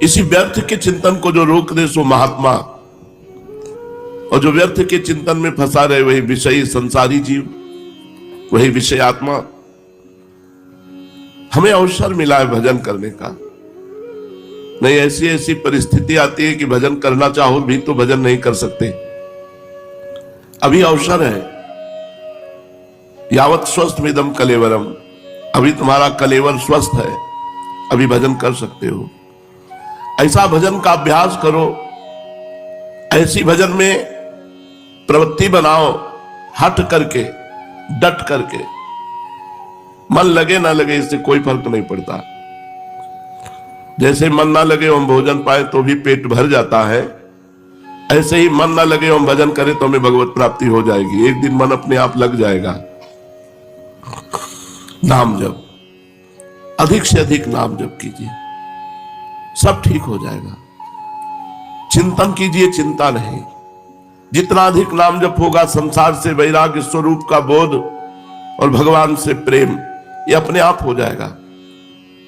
इसी व्यर्थ के चिंतन को जो रोक दे सो महात्मा, और जो व्यर्थ के चिंतन में फंसा रहे वही विषयी संसारी जीव, वही विषय आत्मा। हमें अवसर मिला है भजन करने का। नहीं, ऐसी ऐसी परिस्थिति आती है कि भजन करना चाहो भी तो भजन नहीं कर सकते। अभी अवसर है, यावत स्वस्थ मिदम कलेवरम, अभी तुम्हारा कलेवर स्वस्थ है, अभी भजन कर सकते हो। ऐसा भजन का अभ्यास करो, ऐसी भजन में प्रवृत्ति बनाओ, हट करके, डट करके। मन लगे ना लगे इससे कोई फर्क नहीं पड़ता। जैसे मन ना लगे हम भोजन पाए तो भी पेट भर जाता है, ऐसे ही मन ना लगे हम भजन करें तो हमें भगवत प्राप्ति हो जाएगी। एक दिन मन अपने आप लग जाएगा। नाम जप, अधिक से अधिक नाम जप कीजिए, सब ठीक हो जाएगा। चिंतन कीजिए, चिंता नहीं। जितना अधिक नाम जप होगा, संसार से वैराग्य, स्वरूप का बोध और भगवान से प्रेम, ये अपने आप हो जाएगा।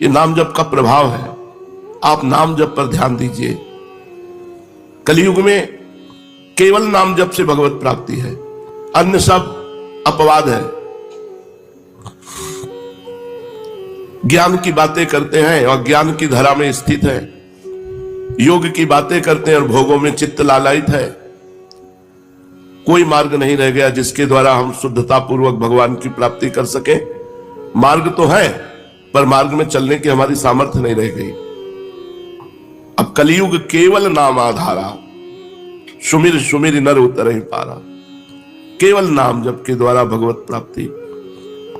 ये नाम जप का प्रभाव है। आप नाम जप पर ध्यान दीजिए। कलयुग में केवल नाम जप से भगवत प्राप्ति है, अन्य सब अपवाद है। ज्ञान की बातें करते हैं और ज्ञान की धरा में स्थित है, योग की बातें करते हैं और भोगों में चित्त लालायित है। कोई मार्ग नहीं रह गया जिसके द्वारा हम शुद्धता पूर्वक भगवान की प्राप्ति कर सके। मार्ग तो है, पर मार्ग में चलने की हमारी सामर्थ्य नहीं रह गई। अब कलयुग केवल नाम आधारा, सुमिर सुमिर नर उतर ही पारा। केवल नाम जप के द्वारा भगवत प्राप्ति,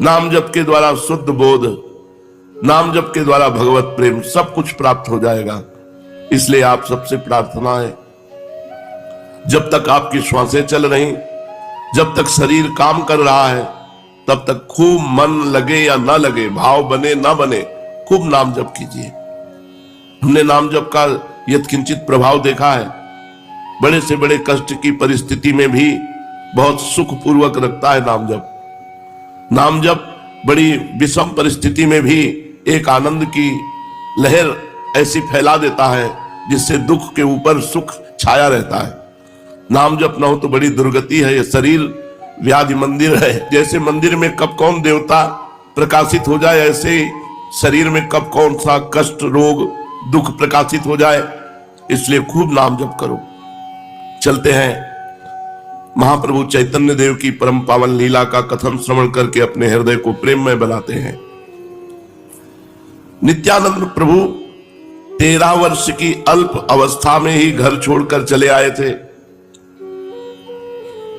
नाम जप के द्वारा शुद्ध बोध, नाम जप के द्वारा भगवत प्रेम, सब कुछ प्राप्त हो जाएगा। इसलिए आप सबसे प्रार्थना है, जब तक आपकी श्वासें चल रही, जब तक शरीर काम कर रहा है, तब तक खूब मन लगे या ना लगे, भाव बने ना बने, खूब नाम जप कीजिए। हमने नाम जप का यत्किंचित प्रभाव देखा है। बड़े से बड़े कष्ट की परिस्थिति में भी बहुत सुख पूर्वक रखता है नाम जप। नाम जप बड़ी विषम परिस्थिति में भी एक आनंद की लहर ऐसी फैला देता है जिससे दुख के ऊपर सुख छाया रहता है। नाम जप ना हो तो बड़ी दुर्गति है। यह शरीर व्याधि मंदिर है। जैसे मंदिर में कब कौन देवता प्रकाशित हो जाए, ऐसे ही शरीर में कब कौन सा कष्ट, रोग, दुख प्रकाशित हो जाए। इसलिए खूब नाम जप करो। चलते हैं महाप्रभु चैतन्य देव की परम पावन लीला का कथन श्रवण करके अपने हृदय को प्रेममय बनाते हैं। नित्यानंद प्रभु 13 वर्ष की अल्प अवस्था में ही घर छोड़कर चले आए थे।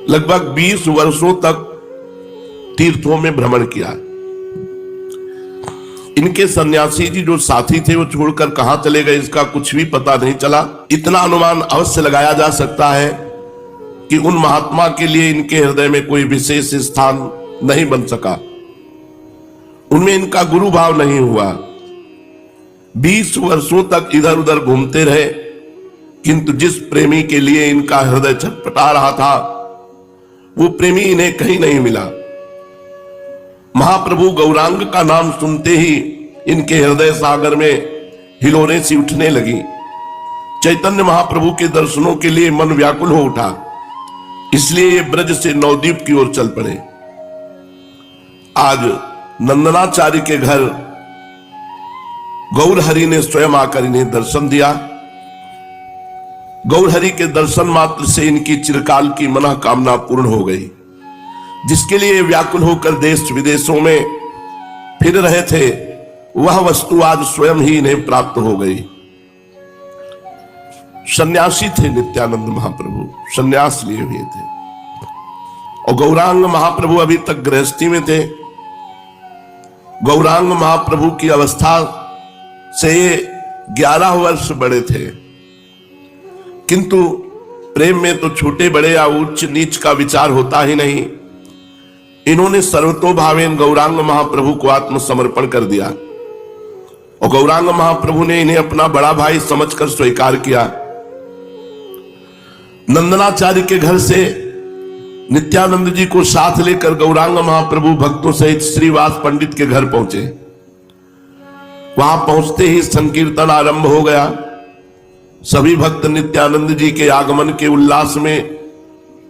लगभग 20 वर्षों तक तीर्थों में भ्रमण किया। इनके सन्यासी जी जो साथी थे वो छोड़कर कहां चले गए इसका कुछ भी पता नहीं चला। इतना अनुमान अवश्य लगाया जा सकता है कि उन महात्मा के लिए इनके हृदय में कोई विशेष स्थान नहीं बन सका, उनमें इनका गुरु भाव नहीं हुआ। 20 वर्षों तक इधर उधर घूमते रहे, किंतु जिस प्रेमी के लिए इनका हृदय छटपटा रहा था वो प्रेमी इन्हें कहीं नहीं मिला। महाप्रभु गौरांग का नाम सुनते ही इनके हृदय सागर में हिलोरें सी उठने लगी। चैतन्य महाप्रभु के दर्शनों के लिए मन व्याकुल हो उठा। इसलिए ये ब्रज से नवद्वीप की ओर चल पड़े। आज नंदनाचार्य के घर गौरहरि ने स्वयं आकर इन्हें दर्शन दिया। गौरहरि के दर्शन मात्र से इनकी चिरकाल की मनोकामना पूर्ण हो गई। जिसके लिए व्याकुल होकर देश विदेशों में फिर रहे थे, वह वस्तु आज स्वयं ही इन्हें प्राप्त हो गई। सन्यासी थे नित्यानंद महाप्रभु, सन्यास लिए हुए थे। और गौरांग महाप्रभु अभी तक गृहस्थी में थे। गौरांग महाप्रभु की अवस्था से 11 वर्ष बड़े थे, किंतु प्रेम में तो छोटे बड़े या उच्च नीच का विचार होता ही नहीं। इन्होंने सर्वतोभावेन गौरांग महाप्रभु को आत्मसमर्पण कर दिया और गौरांग महाप्रभु ने इन्हें अपना बड़ा भाई समझकर स्वीकार किया। नंदनाचार्य के घर से नित्यानंद जी को साथ लेकर गौरांग महाप्रभु भक्तों सहित श्रीवास पंडित के घर पहुंचे। वहां पहुंचते ही संकीर्तन आरंभ हो गया। सभी भक्त नित्यानंद जी के आगमन के उल्लास में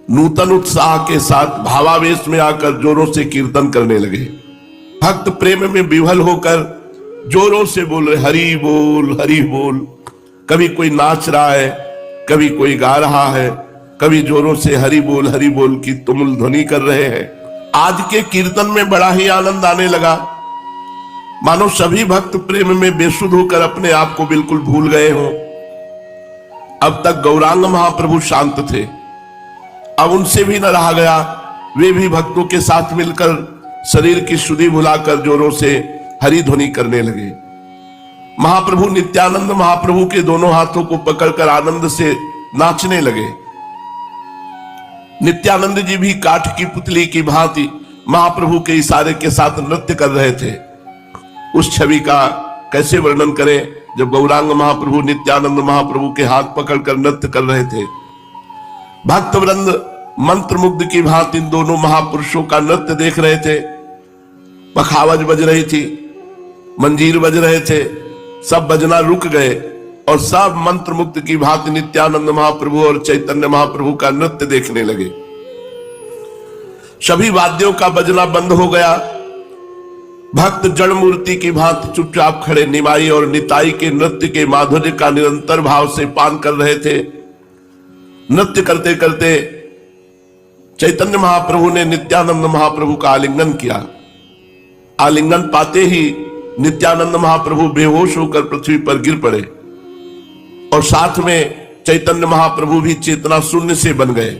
नूतन उत्साह के साथ भावावेश में आकर जोरों से कीर्तन करने लगे। भक्त प्रेम में विह्वल होकर जोरों से बोल रहे हरि बोल हरि बोल। कभी कोई नाच रहा है, कभी कोई गा रहा है, कभी जोरों से हरि बोल की तुमुल ध्वनि कर रहे हैं। आज के कीर्तन में बड़ा ही आनंद आने लगा, मानो सभी भक्त प्रेम में बेसुध होकर अपने आप को बिल्कुल भूल गए हों। अब तक गौरांग महाप्रभु शांत थे, अब उनसे भी न रहा गया। वे भी भक्तों के साथ मिलकर शरीर की शुद्धि भुलाकर जोरों से हरि ध्वनि करने लगे। महाप्रभु नित्यानंद महाप्रभु के दोनों हाथों को पकड़कर आनंद से नाचने लगे। नित्यानंद जी भी काठ की पुतली की भांति महाप्रभु के इशारे के साथ नृत्य कर रहे थे। उस छवि का कैसे वर्णन करें जब गौरांग महाप्रभु नित्यानंद महाप्रभु के हाथ पकड़कर नृत्य कर रहे थे। भक्तवृंद मंत्रमुग्ध की भांति इन दोनों महापुरुषों का नृत्य देख रहे थे। पखावज बज रही थी, मंजीर बज रहे थे, सब बजना रुक गए और सब मंत्रमुग्ध की भांति नित्यानंद महाप्रभु और चैतन्य महाप्रभु का नृत्य देखने लगे। सभी वाद्यों का बजना बंद हो गया। भक्त जड़ मूर्ति की भांति चुपचाप खड़े निमाई और निताई के नृत्य के माधुर्य का निरंतर भाव से पान कर रहे थे। नृत्य करते करते चैतन्य महाप्रभु ने नित्यानंद महाप्रभु का आलिंगन किया। आलिंगन पाते ही नित्यानंद महाप्रभु बेहोश होकर पृथ्वी पर गिर पड़े और साथ में चैतन्य महाप्रभु भी चेतना शून्य से बन गए।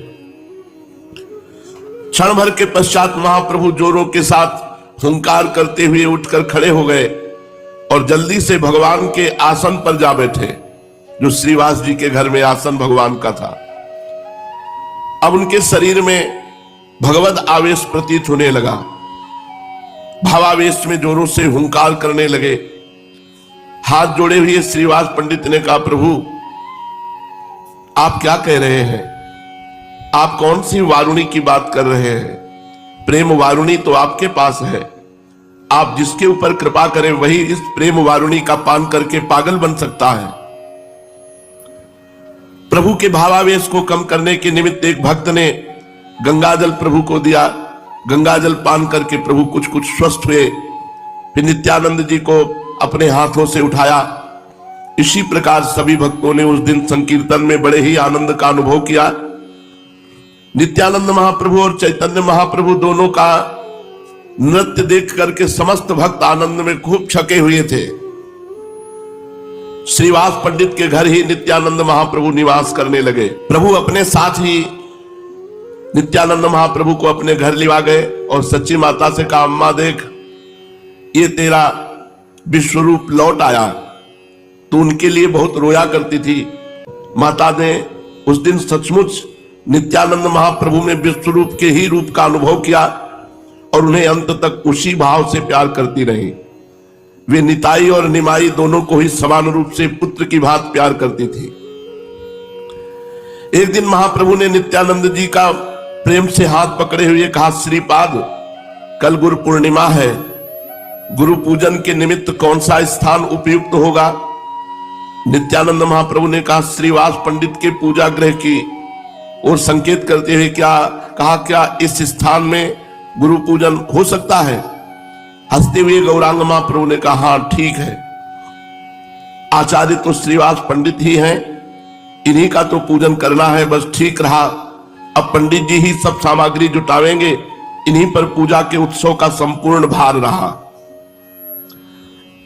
क्षण भर के पश्चात महाप्रभु जोरों के साथ हुंकार करते हुए उठकर खड़े हो गए और जल्दी से भगवान के आसन पर जा बैठे, जो श्रीवास जी के घर में आसन भगवान का था। अब उनके शरीर में भगवत आवेश प्रतीत होने लगा। भावावेश में जोरों से हुंकार करने लगे। हाथ जोड़े हुए श्रीवास पंडित ने कहा, प्रभु आप क्या कह रहे हैं? आप कौन सी वारुणी की बात कर रहे हैं? प्रेम वारुणी तो आपके पास है। आप जिसके ऊपर कृपा करें वही इस प्रेम वारुणी का पान करके पागल बन सकता है। प्रभु के भावावेश को कम करने के निमित्त एक भक्त ने गंगाजल प्रभु को दिया। गंगाजल पान करके प्रभु कुछ कुछ स्वस्थ हुए। फिर नित्यानंद जी को अपने हाथों से उठाया। इसी प्रकार सभी भक्तों ने उस दिन संकीर्तन में बड़े ही आनंद का अनुभव किया। नित्यानंद महाप्रभु और चैतन्य महाप्रभु दोनों का नृत्य देख करके समस्त भक्त आनंद में खूब छके हुए थे। श्रीवास पंडित के घर ही नित्यानंद महाप्रभु निवास करने लगे। प्रभु अपने साथ ही नित्यानंद महाप्रभु को अपने घर लिवा गए और सच्ची माता से कहा, अम्मा देख, ये तेरा विश्वरूप लौट आया। तो उनके लिए बहुत रोया करती थी। माता ने उस दिन सचमुच नित्यानंद महाप्रभु में विश्वरूप के ही रूप का अनुभव किया और उन्हें अंत तक उसी भाव से प्यार करती रही। वे निताई और निमाई दोनों को ही समान रूप से पुत्र की भांति प्यार करती थी। एक दिन महाप्रभु ने नित्यानंद जी का प्रेम से हाथ पकड़े हुए कहा, श्रीपाद, कल गुरु पूर्णिमा है। गुरु पूजन के निमित्त कौन सा स्थान उपयुक्त होगा? नित्यानंद महाप्रभु ने कहा, श्रीवास पंडित के पूजा गृह की और संकेत करते हुए क्या इस स्थान में गुरु पूजन हो सकता है? हंसते हुए गौरांग महाप्रभु ने कहा, हाँ ठीक है। आचार्य तो श्रीवास पंडित ही हैं, इन्हीं का तो पूजन करना है। बस ठीक रहा। अब पंडित जी ही सब सामग्री जुटावेंगे। इन्हीं पर पूजा के उत्सव का संपूर्ण भार रहा।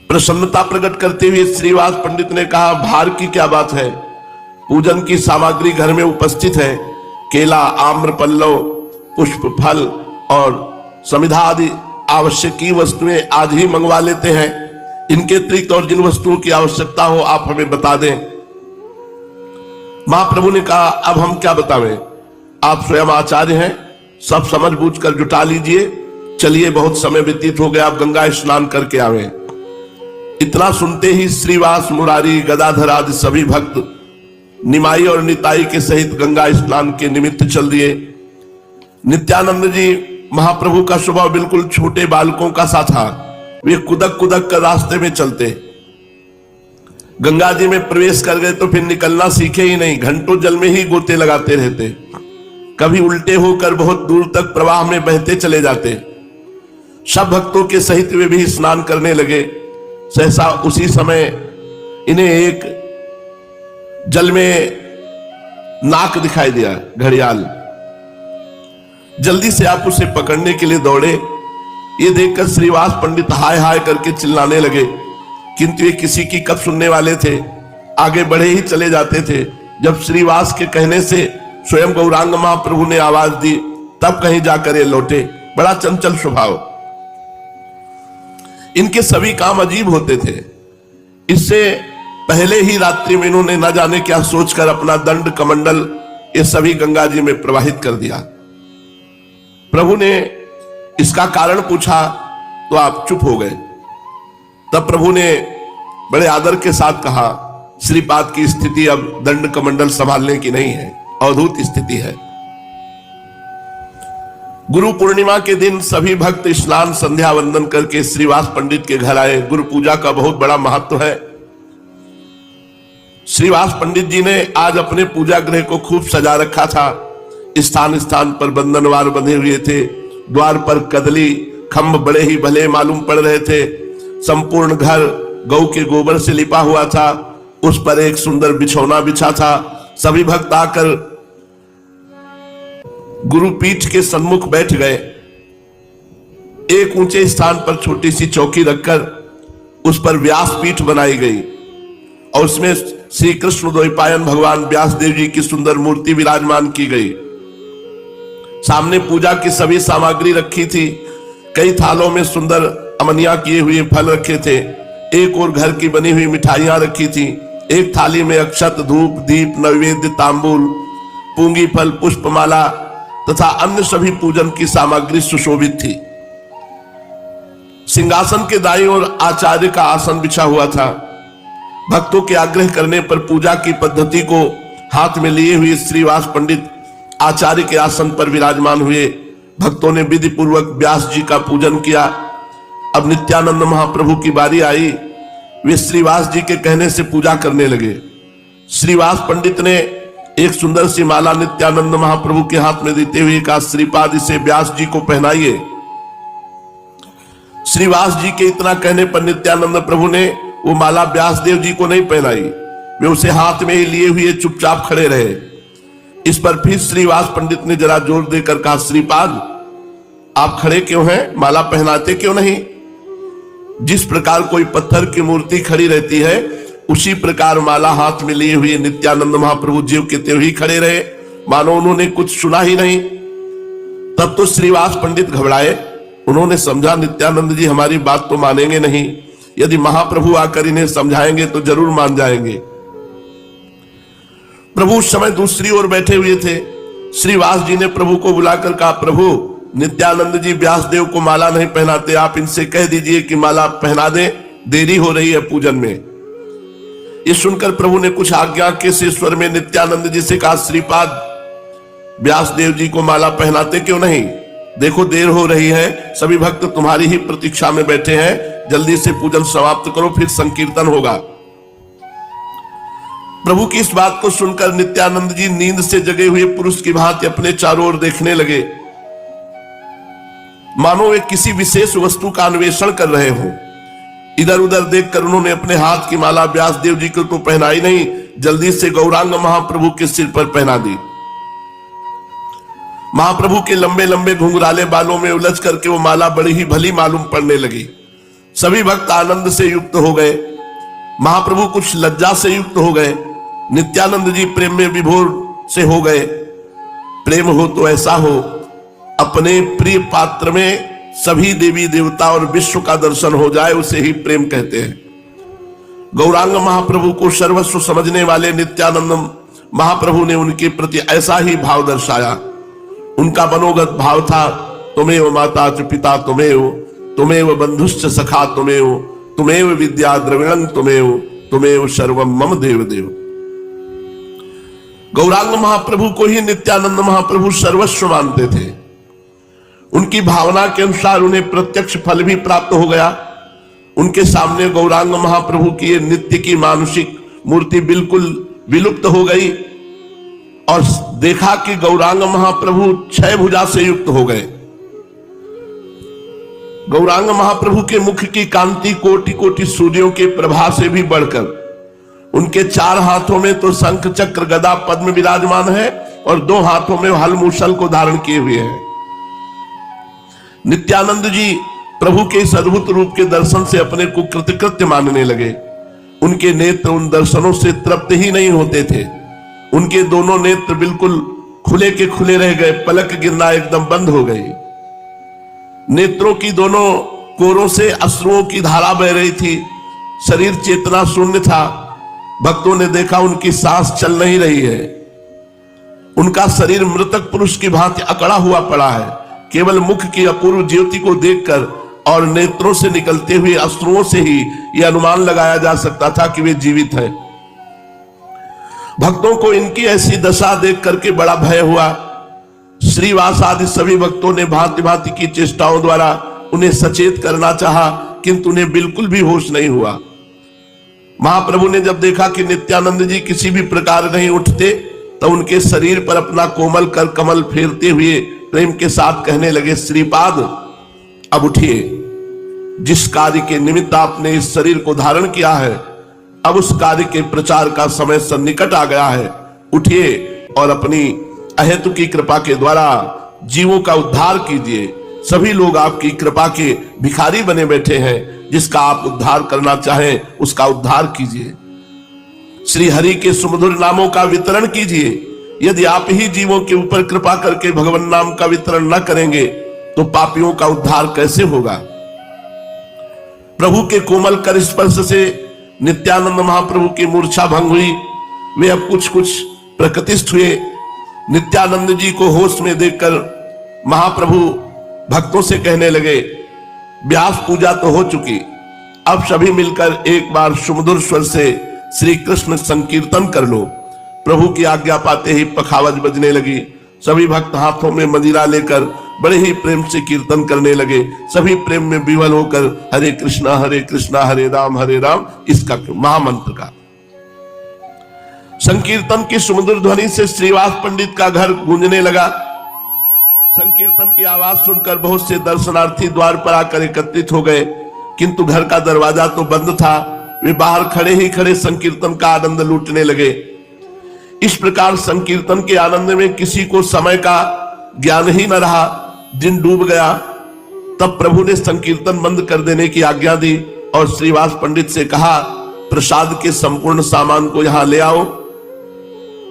प्रसन्नता प्रकट करते हुए श्रीवास पंडित ने कहा, भार की क्या बात है? पूजन की सामग्री घर में उपस्थित है। केला, आम्र पल्लव, पुष्प, फल और समिधा आदि आवश्यक की वस्तुएं आज ही मंगवा लेते हैं। इनके अतिरिक्त और जिन वस्तुओं की आवश्यकता हो आप हमें बता दें। महाप्रभु ने कहा, अब हम क्या बतावें? आप स्वयं आचार्य हैं, सब समझ बूझ कर जुटा लीजिए। चलिए, बहुत समय व्यतीत हो गया, आप गंगा स्नान करके आवे। इतना सुनते ही श्रीवास, मुरारी, गदाधर आदि सभी भक्त निमाई और निताई के सहित गंगा स्नान के निमित्त चल दिए। नित्यानंद जी महाप्रभु का स्वभाव बिल्कुल छोटे बालकों का सा था। वे कुदक कुदक कर रास्ते में चलते। गंगा जी में प्रवेश कर गए तो फिर निकलना सीखे ही नहीं, घंटों जल में ही गोते लगाते रहते, कभी उल्टे होकर बहुत दूर तक प्रवाह में बहते चले जाते। सब भक्तों के सहित वे भी स्नान करने लगे। सहसा उसी समय इन्हें एक जल में नाक दिखाई दिया, घड़ियाल। जल्दी से आप उसे पकड़ने के लिए दौड़े। ये देखकर श्रीवास पंडित हाय हाय करके चिल्लाने लगे, किंतु ये किसी की कब सुनने वाले थे, आगे बढ़े ही चले जाते थे। जब श्रीवास के कहने से स्वयं गौरांग महाप्रभु ने आवाज दी, तब कहीं जाकर ये लौटे। बड़ा चंचल स्वभाव, इनके सभी काम अजीब होते थे। इससे पहले ही रात्रि में इन्होंने न जाने क्या सोचकर अपना दंड कमंडल ये सभी गंगा जी में प्रवाहित कर दिया। प्रभु ने इसका कारण पूछा तो आप चुप हो गए। तब प्रभु ने बड़े आदर के साथ कहा, श्रीपाद की स्थिति अब दंड कमंडल संभालने की नहीं है, अवधूत स्थिति है। गुरु पूर्णिमा के दिन सभी भक्त स्नान संध्या वंदन करके श्रीवास पंडित के घर आए। गुरु पूजा का बहुत बड़ा महत्व है। श्रीवास पंडित जी ने आज अपने पूजा गृह को खूब सजा रखा था। स्थान स्थान पर बंधनवार बंधे हुए थे। द्वार पर कदली खंभ बड़े ही भले मालूम पड़ रहे थे। संपूर्ण घर गौ के गोबर से लिपा हुआ था। उस पर एक सुंदर बिछौना बिछा था। सभी भक्त आकर गुरु पीठ के सन्मुख बैठ गए। एक ऊंचे स्थान पर छोटी सी चौकी रखकर उस पर व्यास पीठ बनाई गई और उसमें श्री कृष्ण द्वैपायन भगवान व्यास देव जी की सुंदर मूर्ति विराजमान की गई। सामने पूजा की सभी सामग्री रखी थी। कई थालों में सुंदर अमनिया किए हुए फल रखे थे। एक और घर की बनी हुई मिठाइयां रखी थी। एक थाली में अक्षत, धूप, दीप, नैवेद्य, तांबूल, पूंगी फल, पुष्पमाला तथा अन्य सभी पूजन की सामग्री सुशोभित थी। सिंहासन के दाईं ओर आचार्य का आसन बिछा हुआ था। भक्तों के आग्रह करने पर पूजा की पद्धति को हाथ में लिए हुए श्रीवास पंडित आचार्य के आसन पर विराजमान हुए। भक्तों ने विधि पूर्वक व्यास जी का पूजन किया। अब नित्यानंद महाप्रभु की बारी आई। वे श्रीवास जी के कहने से पूजा करने लगे। श्रीवास पंडित ने एक सुंदर सी माला नित्यानंद महाप्रभु के हाथ में देते हुए कहा, श्रीपाद इसे व्यास जी को पहनाइए। श्रीवास जी के इतना कहने पर नित्यानंद प्रभु ने वो माला व्यास देव जी को नहीं पहनाई। वे उसे हाथ में ही लिए हुए चुपचाप खड़े रहे। इस पर फिर श्रीवास पंडित ने जरा जोर देकर कहा, श्रीपाद आप खड़े क्यों हैं, माला पहनाते क्यों नहीं? जिस प्रकार कोई पत्थर की मूर्ति खड़ी रहती है, उसी प्रकार माला हाथ में लिए हुए नित्यानंद महाप्रभु जीव के त्यों ही खड़े रहे, मानो उन्होंने कुछ सुना ही नहीं। तब तो श्रीवास पंडित घबराए। उन्होंने समझा नित्यानंद जी हमारी बात तो मानेंगे नहीं। यदि महाप्रभु आकर इन्हें समझाएंगे तो जरूर मान जाएंगे। प्रभु उस समय दूसरी ओर बैठे हुए थे। श्रीवास जी ने प्रभु को बुलाकर कहा, प्रभु नित्यानंद जी व्यासदेव को माला नहीं पहनाते, आप इनसे कह दीजिए कि माला पहना दें, देरी हो रही है पूजन में। ये सुनकर प्रभु ने कुछ आज्ञा के से स्वर में नित्यानंद जी से कहा, श्रीपाद व्यासदेव जी को माला पहनाते क्यों नहीं? देखो देर हो रही है, सभी भक्त तुम्हारी ही प्रतीक्षा में बैठे हैं, जल्दी से पूजन समाप्त करो, फिर संकीर्तन होगा। प्रभु की इस बात को सुनकर नित्यानंद जी नींद से जगे हुए पुरुष की भांति अपने चारों ओर देखने लगे, मानो वे किसी विशेष वस्तु का अन्वेषण कर रहे हों। इधर उधर देखकर उन्होंने अपने हाथ की माला व्यासदेव जी को तो पहनाई नहीं, जल्दी से गौरांग महाप्रभु के सिर पर पहना दी। महाप्रभु के लंबे लंबे घुंघराले बालों में उलझ करके वो माला बड़ी ही भली मालूम पड़ने लगी। सभी भक्त आनंद से युक्त हो गए। महाप्रभु कुछ लज्जा से युक्त हो गए। नित्यानंद जी प्रेम में विभोर से हो गए। प्रेम हो तो ऐसा हो, अपने प्रिय पात्र में सभी देवी देवता और विश्व का दर्शन हो जाए, उसे ही प्रेम कहते हैं। गौरांग महाप्रभु को सर्वस्व समझने वाले नित्यानंद महाप्रभु ने उनके प्रति ऐसा ही भाव दर्शाया। उनका मनोगत भाव था, तुमेव माता च पिता तुमेव, तुमेव बंधुश्च सखा तुमेव, तुमेव विद्या द्रविणं तुमेव, तुमेव सर्वम मम देव देव। गौरांग महाप्रभु को ही नित्यानंद महाप्रभु सर्वस्व मानते थे। उनकी भावना के अनुसार उन्हें प्रत्यक्ष फल भी प्राप्त हो गया उनके सामने गौरांग महाप्रभु की ये नित्य की मानुषिक मूर्ति बिल्कुल विलुप्त हो गई और देखा कि गौरांग महाप्रभु 6 भुजा से युक्त हो गए। गौरांग महाप्रभु के मुख की कांति कोटि कोटि सूर्यों के प्रभा से भी बढ़कर, उनके 4 हाथों में तो शंख चक्र गदा पद्म विराजमान है और 2 हाथों में हल मूसल को धारण किए हुए हैं। नित्यानंद जी प्रभु के इस अद्भुत रूप के दर्शन से अपने को कृतकृत्य मानने लगे। उनके नेत्र उन दर्शनों से तृप्त ही नहीं होते थे। उनके दोनों नेत्र बिल्कुल खुले के खुले रह गए, पलक गिरना एकदम बंद हो गई। नेत्रों की दोनों कोरों से अश्रुओं की धारा बह रही थी। शरीर चेतना शून्य था। भक्तों ने देखा उनकी सांस चल नहीं रही है। उनका शरीर मृतक पुरुष की भांति अकड़ा हुआ पड़ा है। केवल मुख की अपूर्व ज्योति को देखकर और नेत्रों से निकलते हुए अश्रुओं से ही यह अनुमान लगाया जा सकता था कि वे जीवित हैं। भक्तों को इनकी ऐसी दशा देख करके बड़ा भय हुआ। श्रीवास आदि सभी भक्तों ने भांति भांति की चेष्टाओं द्वारा उन्हें सचेत करना चाहा, किंतु उन्हें बिल्कुल भी होश नहीं हुआ। महाप्रभु ने जब देखा कि नित्यानंद जी किसी भी प्रकार नहीं उठते, तो उनके शरीर पर अपना कोमल कर कमल फेरते हुए प्रेम के साथ कहने लगे, श्रीपाद अब उठिए। जिस कार्य के निमित्त आपने इस शरीर को धारण किया है, अब उस कार्य के प्रचार का समय सन्निकट आ गया है। उठिए और अपनी अहेतु की कृपा के द्वारा जीवों का उद्धार कीजिए। सभी लोग आपकी कृपा के भिखारी बने बैठे हैं। जिसका आप उद्धार करना चाहें उसका उद्धार कीजिए। श्री हरि के सुमधुर नामों का वितरण कीजिए। यदि आप ही जीवों के ऊपर कृपा करके भगवान नाम का वितरण न करेंगे तो पापियों का उद्धार कैसे होगा। प्रभु के कोमल कर स्पर्श से नित्यानंद महाप्रभु की मूर्छा भंग हुई। वे अब कुछ कुछ प्रकृतिस्थ हुए। नित्यानंद जी को होश में देखकर महाप्रभु भक्तों से कहने लगे, व्यास पूजा तो हो चुकी, अब सभी मिलकर एक बार सुमधुर स्वर से श्री कृष्ण संकीर्तन कर लो। प्रभु की आज्ञा पाते ही पखावज बजने लगी। सभी भक्त हाथों में मदिरा लेकर बड़े ही प्रेम से कीर्तन करने लगे। सभी प्रेम में विवल होकर हरे कृष्णा हरे राम इसका महामंत्र का संकीर्तन की सुमधुर ध्वनि से श्रीवास पंडित का घर गूंजने लगा। संकीर्तन की आवाज सुनकर बहुत से दर्शनार्थी द्वार पर आकर एकत्रित हो गए, किंतु घर का दरवाजा तो बंद था। वे बाहर खड़े ही खड़े संकीर्तन का आनंद लूटने लगे। इस प्रकार संकीर्तन के आनंद में किसी को समय का ज्ञान ही न रहा। दिन डूब गया। तब प्रभु ने संकीर्तन बंद कर देने की आज्ञा दी और श्रीवास पंडित से कहा, प्रसाद के संपूर्ण सामान को यहां ले आओ।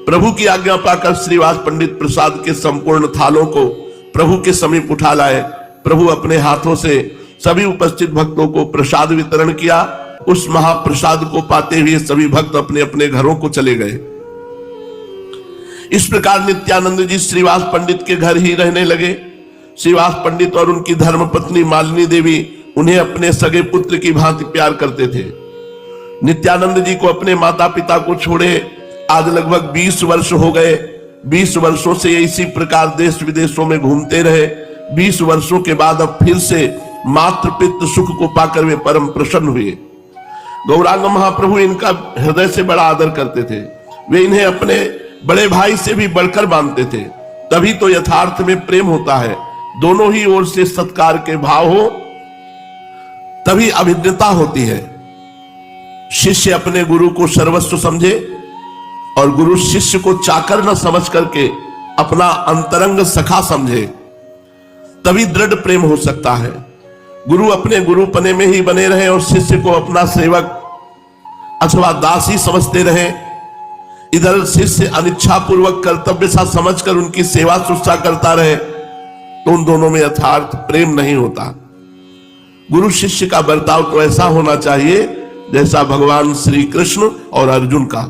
प्रभु की आज्ञा पाकर श्रीवास पंडित प्रसाद के संपूर्ण थालों को प्रभु के समीप उठा लाए। प्रभु अपने हाथों से सभी उपस्थित भक्तों को प्रसाद वितरण किया। उस महाप्रसाद को पाते हुए सभी भक्त अपने अपने घरों को चले गए। इस प्रकार नित्यानंद जी श्रीवास पंडित के घर ही रहने लगे। श्रीवास पंडित और उनकी धर्मपत्नी मालिनी देवी उन्हें अपने सगे पुत्र की भांति प्यार करते थे। नित्यानंद जी को अपने माता पिता को छोड़े आज लगभग 20 वर्ष हो गए। 20 वर्षों से इसी प्रकार देश विदेशों में घूमते रहे। 20 वर्षों के बाद अब फिर से मातृपितृ सुख को पाकर वे परम प्रसन्न हुए। गौरांग महाप्रभु इनका हृदय से बड़ा आदर करते थे। वे इन्हें अपने बड़े भाई से भी बढ़कर मानते थे। तभी तो यथार्थ में प्रेम होता है। दोनों ही ओर से सत्कार के भाव हो तभी अभिन्नता होती है। शिष्य अपने गुरु को सर्वस्व समझे और गुरु शिष्य को चाकर न समझ करके अपना अंतरंग सखा समझे, तभी दृढ़ प्रेम हो सकता है। गुरु अपने गुरुपने में ही बने रहे और शिष्य को अपना सेवक अथवा दास ही समझते रहे। इधर शिष्य अनिच्छा पूर्वक कर्तव्य सा समझकर उनकी सेवा शुश्रूषा करता रहे, तो उन दोनों में यथार्थ प्रेम नहीं होता। गुरु शिष्य का बर्ताव तो ऐसा होना चाहिए जैसा भगवान श्री कृष्ण और अर्जुन का,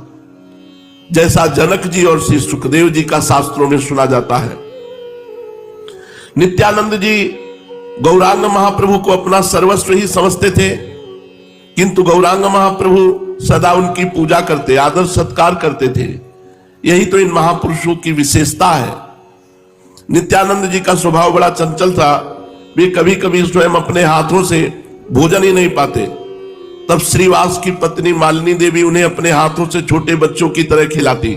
जैसा जनक जी और श्री सुखदेव जी का शास्त्रों में सुना जाता है। नित्यानंद जी गौरांग महाप्रभु को अपना सर्वस्व ही समझते थे, किंतु गौरांग महाप्रभु सदा उनकी पूजा करते, आदर सत्कार करते थे। यही तो इन महापुरुषों की विशेषता है। नित्यानंद जी का स्वभाव बड़ा चंचल था। वे कभी कभी स्वयं अपने हाथों से भोजन ही नहीं पाते। तब श्रीवास की पत्नी मालिनी देवी उन्हें अपने हाथों से छोटे बच्चों की तरह खिलाती।